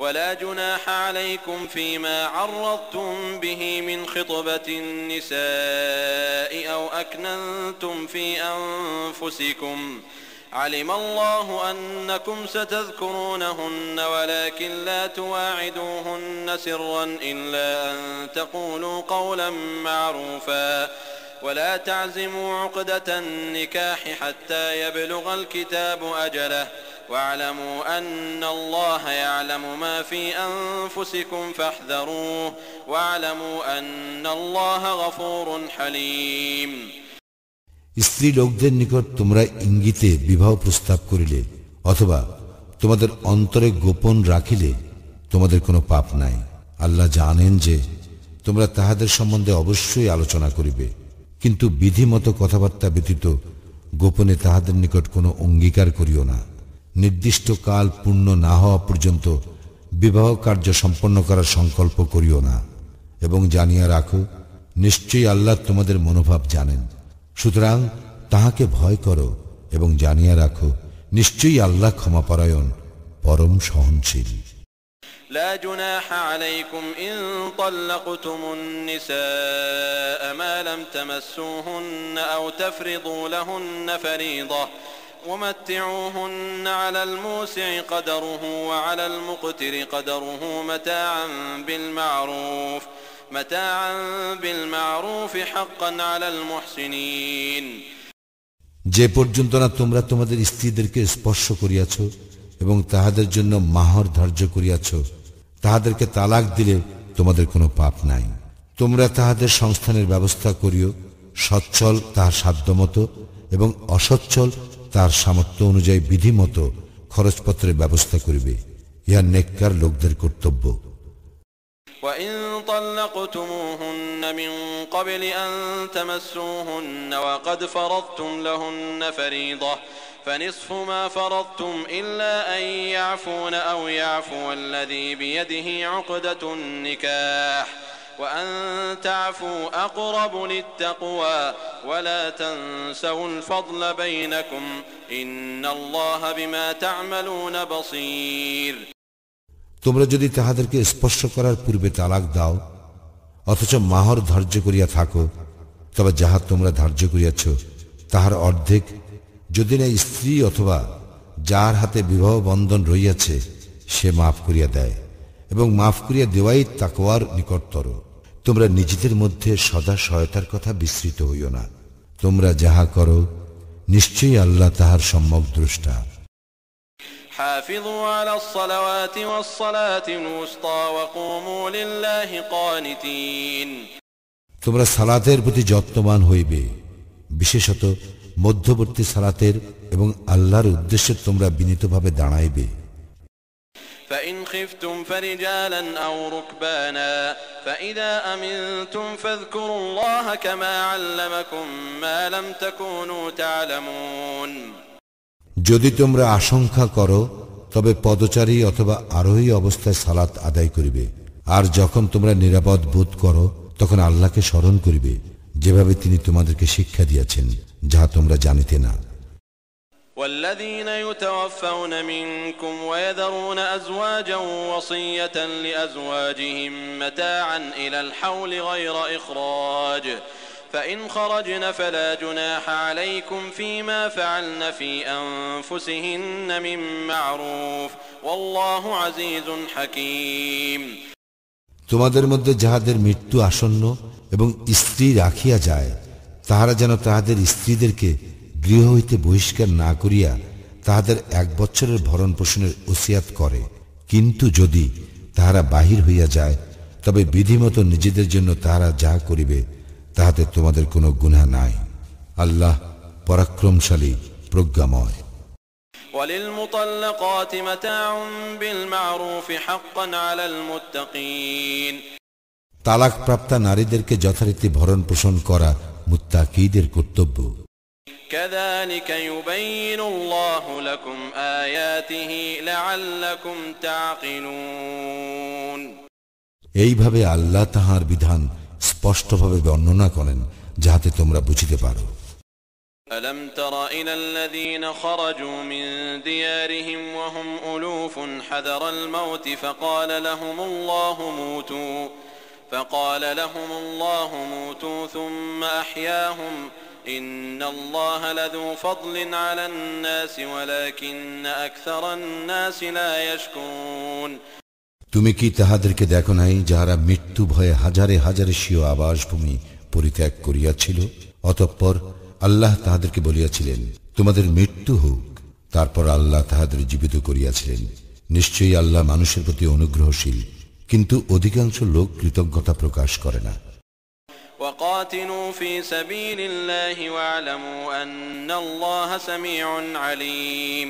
ولا جناح عليكم فيما عرضتم به من خطبة النساء أو أكننتم في أنفسكم علم الله أنكم ستذكرونهن ولكن لا تواعدوهن سرا إلا أن تقولوا قولا معروفا ولا تعزموا عقدة النكاح حتى يبلغ الكتاب أجله واعلموا أن الله يعلم ما في أنفسكم فاحذروه واعلموا أن الله غفور حليم স্ত্রী লোকদের নিকট তোমরা ইঙ্গিতে বিবাহ প্রস্তাব করিলে অথবা তোমাদের অন্তরে গোপন রাখিলে তোমাদের কোনো পাপ নাই। আল্লাহ জানেন যে তোমরা তাহাদের সম্বন্ধে অবশ্যই আলোচনা করিবে, কিন্তু বিধিমত কথাবার্তা ব্যতীত গোপনে তাহাদের নিকট কোনো অঙ্গীকার করিও না। নির্দিষ্ট কাল পূর্ণ না হওয়া পর্যন্ত বিবাহ কার্য সম্পন্ন করার সংকল্প করিও না, এবং জানিয়া রাখো নিশ্চয়ই আল্লাহ তোমাদের মনোভাব জানেন। সুতরাং তাহাকে ভয় করো এবং জানিয়া রাখো নিশ্চয়ই আল্লাহ ক্ষমাপরায়ণ, পরম সহনশীল। لا جناح عليكم إن طلقتم النساء ما لم تمسوهن أو تفرضوا لهن فريضة ومتعوهن على الموسع قدره وعلى المقتر قدره متاعا بالمعروف حقا على المحسنين যে পর্যন্ত না তোমরা তোমাদের স্ত্রীদেরকে স্পর্শ করিয়াছ এবং তাহাদের জন্য মাহর ধার্য করিয়াছ, তাহাদেরকে তালাক দিলে তোমাদের কোনো পাপ নাই। তোমরা তাহাদের সংস্থানের ব্যবস্থা করিও, সচ্ছল তাহার সাধ্যমতো এবং অসচ্ছল তার সামর্থ্য অনুযায়ী বিধিমতো খরচপত্রের ব্যবস্থা করিবে। ইহা নেককার লোকদের কর্তব্য। وَإِن طَلَّقْتُمُوهُنَّ مِن قَبْلِ أَن تَمَسُّوهُنَّ وَقَدْ فَرَضْتُمْ لَهُنَّ فَرِيضَةً فَنِصْفُ مَا فَرَضْتُمْ إِلَّا أَن يَعْفُونَ أَوْ يَعْفُوَ الَّذِي بِيَدِهِ عُقْدَةُ النِّكَاحِ وَأَن تَعْفُوا أَقْرَبُ لِلتَّقْوَى وَلَا تَنسَوُا الْفَضْلَ بَيْنَكُمْ إِنَّ اللَّهَ بِمَا تَعْمَلُونَ بَصِيرٌ তোমরা যদি তাহাদেরকে স্পর্শ করার পূর্বে তালাক দাও অথচ মাহর ধার্য করিয়া থাকো, তবে যাহা তোমরা ধার্য করিয়াছ তাহার অর্ধেক যদি না স্ত্রী অথবা যার হাতে বিবাহ বন্ধন রইয়াছে সে মাফ করিয়া দেয়, এবং মাফ করিয়া দেওয়াই তাকওয়ার নিকটতর। তোমরা নিজেদের মধ্যে সদা সহায়তার কথা বিস্মৃত হইও না। তোমরা যাহা করো নিশ্চয়ই আল্লাহ তাহার সম্যক দ্রষ্টা। حافظوا على الصلوات والصلاة الوسطى وقوموا لله قانتين তোমরা সালাতের প্রতি যত্নবান হইবে, বিশেষত মধ্যবর্তী সালাতের, এবং আল্লাহর উদ্দেশ্যে তোমরা বিনীতভাবে দাঁড়াইবে। فإن خفتم فرجالا أو ركبانا فإذا أمنتم فاذكروا الله كما علمكم ما لم تكونوا تعلمون যদি তোমরা আশঙ্কা করো তবে পদচারী অথবা আরোহী অবস্থায় সালাত আদায় করিবে, আর যখন তোমরা নিরাপদ বোধ করো তখন আল্লাহকে স্মরণ করিবে, যেভাবে তিনি তোমাদেরকে শিক্ষা দিয়েছেন, যাহা তোমরা জানিতে না। والذين يتوفون منكم ويذرون أزواجا وصية لأزواجهم متاعا إلى الحول غير إخراج فإن خرجن فلا جناح عليكم فيما فعلن في أنفسهن من معروف والله عزيز حكيم তোমাদের মধ্যে যাহাদের মৃত্যু আসন্ন এবং স্ত্রী রাখিয়া যায়, তাহারা যেন তাহাদের স্ত্রীদেরকে গৃহ হইতে বহিষ্কার না করিয়া তাহাদের 1 বছরের ভরণ পোষণের ওসিয়াত করে। কিন্তু যদি তাহারা বাহির হইয়া যায় তবে বিধিমত নিজেদের জন্য তাহারা যা করিবে তাহাতে তোমাদের কোনো গুনাহ নাই। আল্লাহ পরাক্রমশালী, প্রজ্ঞাময়। وللمطلقات متاع بالمعروف حقا على المتقين তালাক প্রাপ্তা নারীদেরকে যথারীতি ভরণ পোষণ করা মুত্তাকীদের কর্তব্য। كذلك يبين الله لكم آياته لعلكم تعقلون এইভাবে আল্লাহ তাহার বিধান স্পষ্টভাবে বর্ণনা করেন যাহাতে তোমরা বুঝিতে পারো। ألم تر إلى الذين خرجوا من ديارهم وهم ألوف حذر الموت فقال لهم الله موتوا ثم أحياهم إن الله لذو فضل على الناس ولكن أكثر الناس لا يشكرون তুমি কি তাহাদেরকে দেখো নাই যাহারা মৃত্যু ভয়ে হাজারে হাজারে স্বীয় আবাসভূমি পরিত্যাগ করিয়াছিল, অতঃপর আল্লাহ তাহাদেরকে বলিয়াছিলেন তোমাদের মৃত্যু হোক, তারপর আল্লাহ তাহাদের জীবিত করিয়াছিলেন। নিশ্চয়ই আল্লাহ মানুষের প্রতি অনুগ্রহশীল, কিন্তু অধিকাংশ লোক কৃতজ্ঞতা প্রকাশ করে না। وقاتلوا في سبيل الله واعلموا أن الله سميع عليم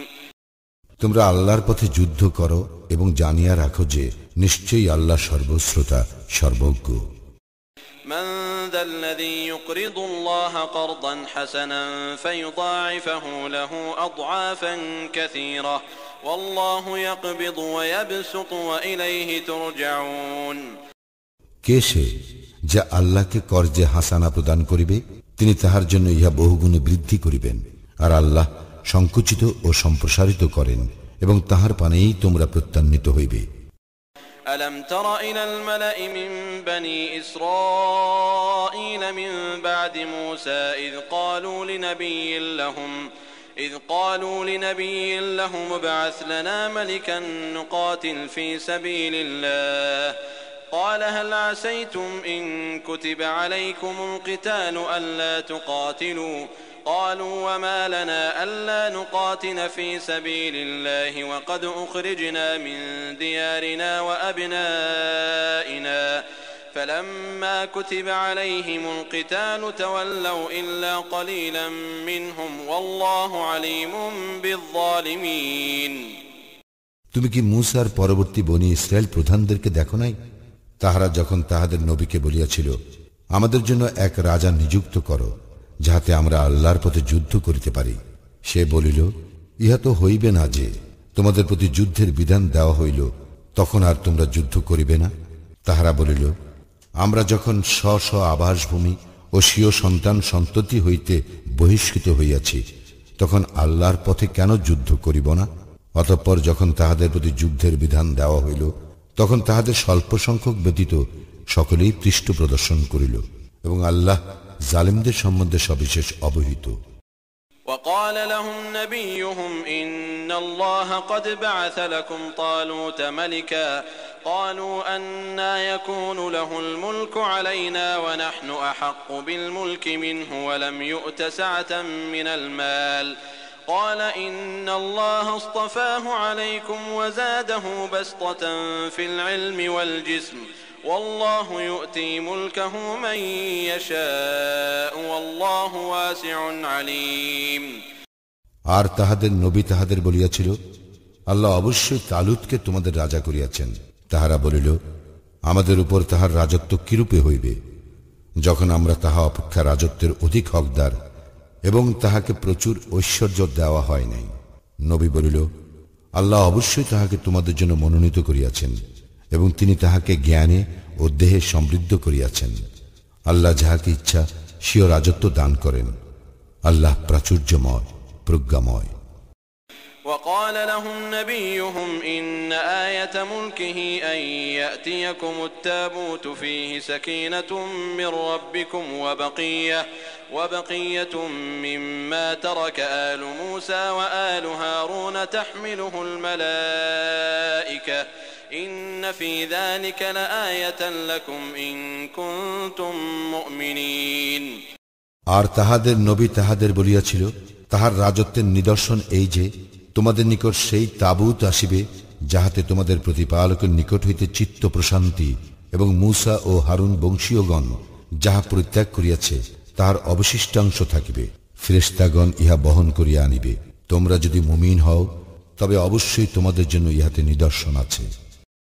তোমরা আল্লাহর পথে যুদ্ধ করো এবং জানিয়া রাখো যে নিশ্চয়ই আল্লাহ সর্বশ্রোতা সর্বজ্ঞ। من ذا الذي يقرض الله قرضا حسنا فيضاعفه له أضعافا كثيرة والله يقبض ويبسط وإليه ترجعون কে সে যা আল্লাহকে কর্জে হাসানা প্রদান করিবে, তিনি তাহার জন্য ইহা বহুগুণে বৃদ্ধি করিবেন, আর আল্লাহ সংকুচিত ও সম্প্রসারিত করেন এবং তাহার পানেই তোমরা প্রত্যান্বিত হইবে। ألم تر إلى الملأ من بني إسرائيل من بعد موسى إذ قالوا لنبي لهم ابعث لنا ملكا نقاتل في سبيل الله قال هل عسيتم إن كتب عليكم القتال ألا تقاتلوا قالوا وما لنا ألا نقاتل في سبيل الله وقد أخرجنا من ديارنا وأبنائنا فلما كتب عليهم القتال تولوا إلا قليلا منهم والله عليم بالظالمين তুমি কি মূসার পরবর্তী বনি ইসরায়েল প্রধানদেরকে দেখো নাই? তাহারা যখন তাহাদের নবীকে বলিয়াছিল আমাদের জন্য এক রাজা নিযুক্ত করো যাহাতে আমরা আল্লাহর পথে যুদ্ধ করিতে পারি, সে বলিল ইহা তো হইবে না যে তোমাদের প্রতি যুদ্ধের বিধান দেওয়া হইল তখন আর তোমরা যুদ্ধ করিবে না। তাহারা বলিল আমরা যখন স্ব স্ব আবাসভূমি ও স্বীয় সন্তান সন্ততি হইতে বহিষ্কৃত হইয়াছি তখন আল্লাহর পথে কেন যুদ্ধ করিব না? অতঃপর যখন তাহাদের প্রতি যুদ্ধের বিধান দেওয়া হইল তখন তাহাদের স্বল্প সংখ্যক ব্যতীত সকলেই পৃষ্ঠ প্রদর্শন করিল এবং আল্লাহ জালিমদের সম্বন্ধে সবিশেষ অবহিত। وقال لهم نبيهم إن الله قد بعث لكم طالوت ملكا قالوا أنى يكون له الملك علينا ونحن أحق بالملك منه ولم يؤت سعة من المال قال إن الله اصطفاه عليكم وزاده بسطة في العلم والجسم والله يؤتي ملكه من يشاء والله واسع عليم আর তাহাদের নবী তাহাদের বলিয়াছিল আল্লাহ অবশ্যই তালুতকে তোমাদের রাজা করিয়াছেন। তাহারা বলিল আমাদের উপর তাহার রাজত্ব কিরূপে হইবে যখন আমরা তাহা অপেক্ষা রাজত্বের অধিক হকদার এবং তাহাকে প্রচুর ঐশ্বর্য দেওয়া হয় নাই। নবী বলিল আল্লাহ অবশ্যই তাহাকে তোমাদের জন্য মনোনীত করিয়াছেন এবং তিনি তাহাকে জ্ঞানে ও দেহে সমৃদ্ধ করিয়াছেন। আল্লাহ যাহাকে ইচ্ছা স্বীয় রাজত্ব দান করেন, আল্লাহ প্রাচুর্যময় প্রজ্ঞাময়। وقال لهم نبيهم إن آية ملكه أن يأتيكم التابوت فيه سكينة من ربكم وبقية مما ترك آل موسى وآل هارون تحمله الملائكة إن في ذلك لآية لكم إن كنتم مؤمنين আর তাহাদের নবী তাহাদের বলিয়াছিল তাহার রাজত্বের নিদর্শন এই যে তোমাদের নিকট সেই তাবুত আসিবে যাহাতে তোমাদের প্রতিপালকের নিকট হইতে চিত্ত প্রশান্তি এবং মূসা ও হারুন বংশীয়গণ যাহা পরিত্যাগ করিয়াছে তাহার অবশিষ্টাংশ থাকিবে। ফেরেশতাগণ ইহা বহন করিয়া আনিবে। তোমরা যদি মুমিন হও তবে অবশ্যই তোমাদের জন্য ইহাতে নিদর্শন আছে।